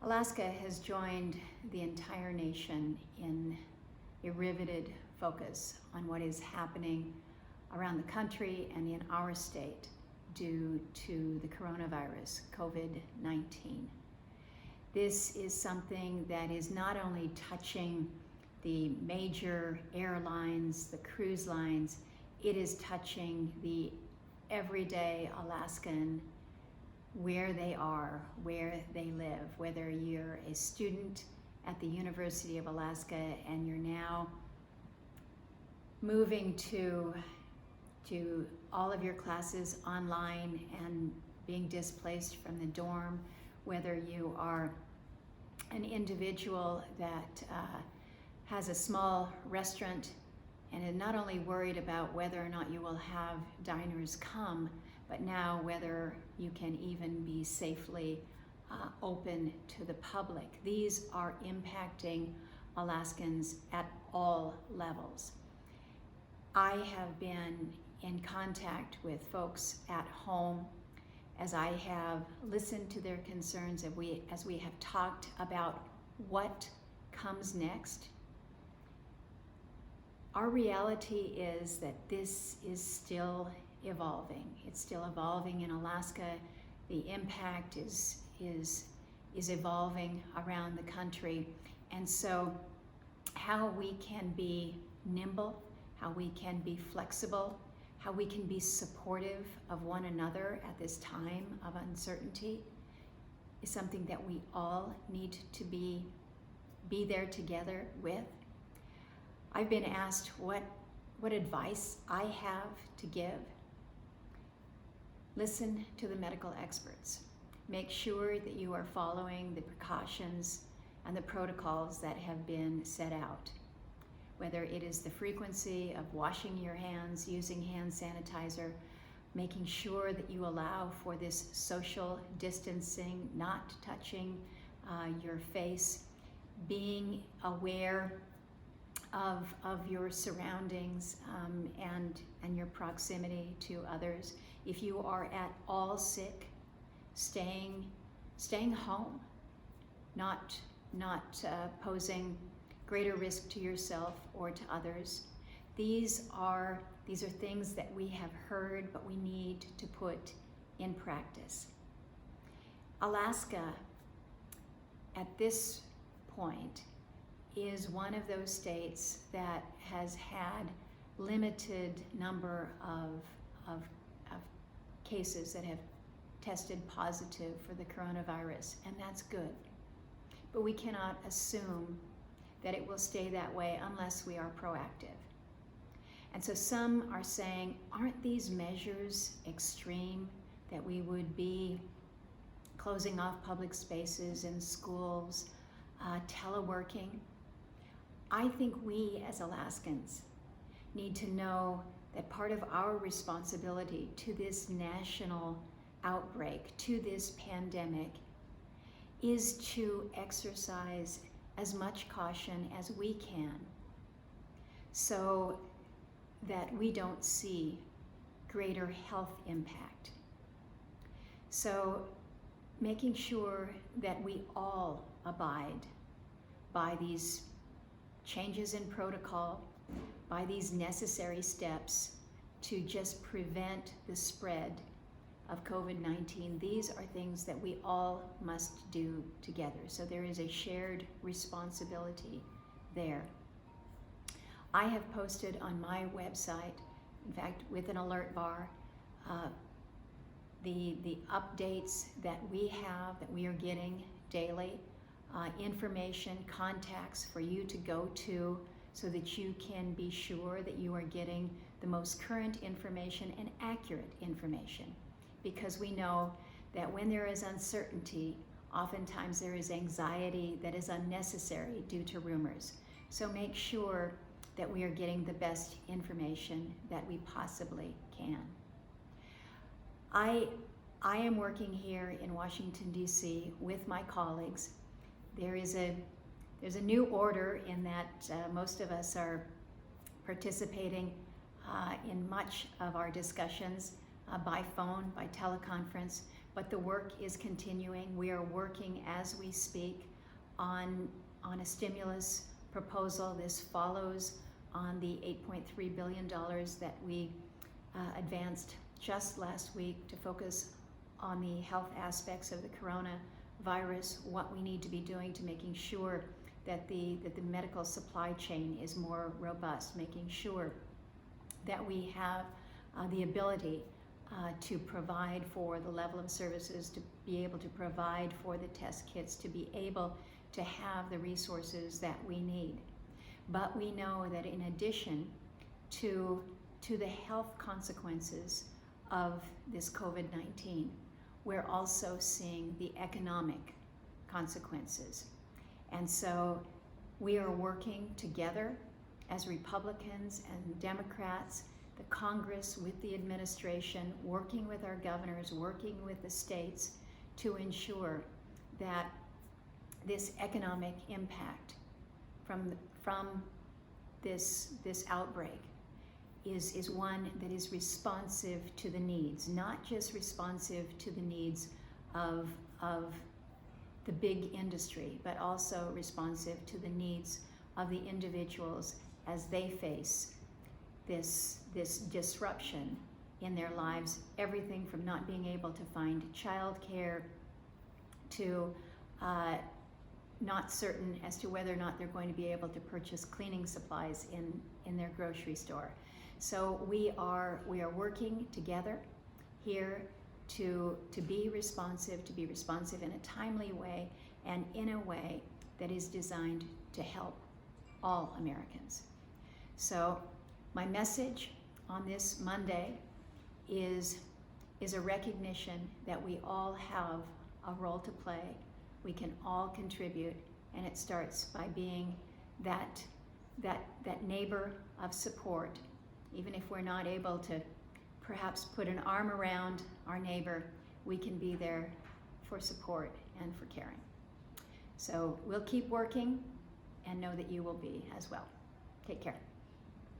Alaska has joined the entire nation in a riveted focus on what is happening around the country and in our state due to the coronavirus, COVID-19. This is something that is not only touching the major airlines, the cruise lines, it is touching the everyday Alaskan where they are, where they live, whether you're a student at the University of Alaska and you're now moving to all of your classes online and being displaced from the dorm, whether you are an individual that has a small restaurant and is not only worried about whether or not you will have diners come, but now whether you can even be safely open to the public. These are impacting Alaskans at all levels. I have been in contact with folks at home as I have listened to their concerns as we have talked about what comes next. Our reality is that this is still evolving. It's still evolving in Alaska. The impact is evolving around the country. And so how we can be nimble, how we can be flexible, how we can be supportive of one another at this time of uncertainty is something that we all need to be there together with. I've been asked what advice I have to give. Listen to the medical experts. Make sure that you are following the precautions and the protocols that have been set out. Whether it is the frequency of washing your hands, using hand sanitizer, making sure that you allow for this social distancing, not touching your face, being aware of your surroundings and your proximity to others. If you are at all sick, staying home, not posing greater risk to yourself or to others. These are things that we have heard, but we need to put in practice. Alaska, at this point, is one of those states that has had limited number of cases that have tested positive for the coronavirus, and that's good. But we cannot assume that it will stay that way unless we are proactive. And so some are saying, aren't these measures extreme, that we would be closing off public spaces in schools, teleworking? I think we as Alaskans need to know that part of our responsibility to this national outbreak, to this pandemic, is to exercise as much caution as we can so that we don't see greater health impact. So making sure that we all abide by these changes in protocol, by these necessary steps to just prevent the spread of COVID-19. These are things that we all must do together. So there is a shared responsibility there. I have posted on my website, in fact, with an alert bar, the updates that we are getting daily, information, contacts for you to go to so that you can be sure that you are getting the most current information and accurate information. Because we know that when there is uncertainty, oftentimes there is anxiety that is unnecessary due to rumors. So make sure that we are getting the best information that we possibly can. I am working here in Washington, D.C. with my colleagues. There's a new order in that most of us are participating in much of our discussions by phone, by teleconference. But the work is continuing. We are working as we speak on a stimulus proposal. This follows on the $8.3 billion that we advanced just last week to focus on the health aspects of the coronavirus, what we need to be doing to making sure that the medical supply chain is more robust, making sure that we have the ability to provide for the level of services, to be able to provide for the test kits, to be able to have the resources that we need. But we know that in addition to the health consequences of this COVID-19, we're also seeing the economic consequences. And so we are working together as Republicans and Democrats, the Congress with the administration, working with our governors, working with the states to ensure that this economic impact from this outbreak is one that is responsive to the needs, not just responsive to the needs of the big industry, but also responsive to the needs of the individuals as they face this disruption in their lives, everything from not being able to find childcare to not certain as to whether or not they're going to be able to purchase cleaning supplies in their grocery store. So we are working together here to be responsive in a timely way and in a way that is designed to help all Americans. So my message on this Monday is a recognition that we all have a role to play. We can all contribute, and it starts by being that neighbor of support. Even if we're not able to perhaps put an arm around our neighbor, we can be there for support and for caring. So we'll keep working and know that you will be as well. Take care.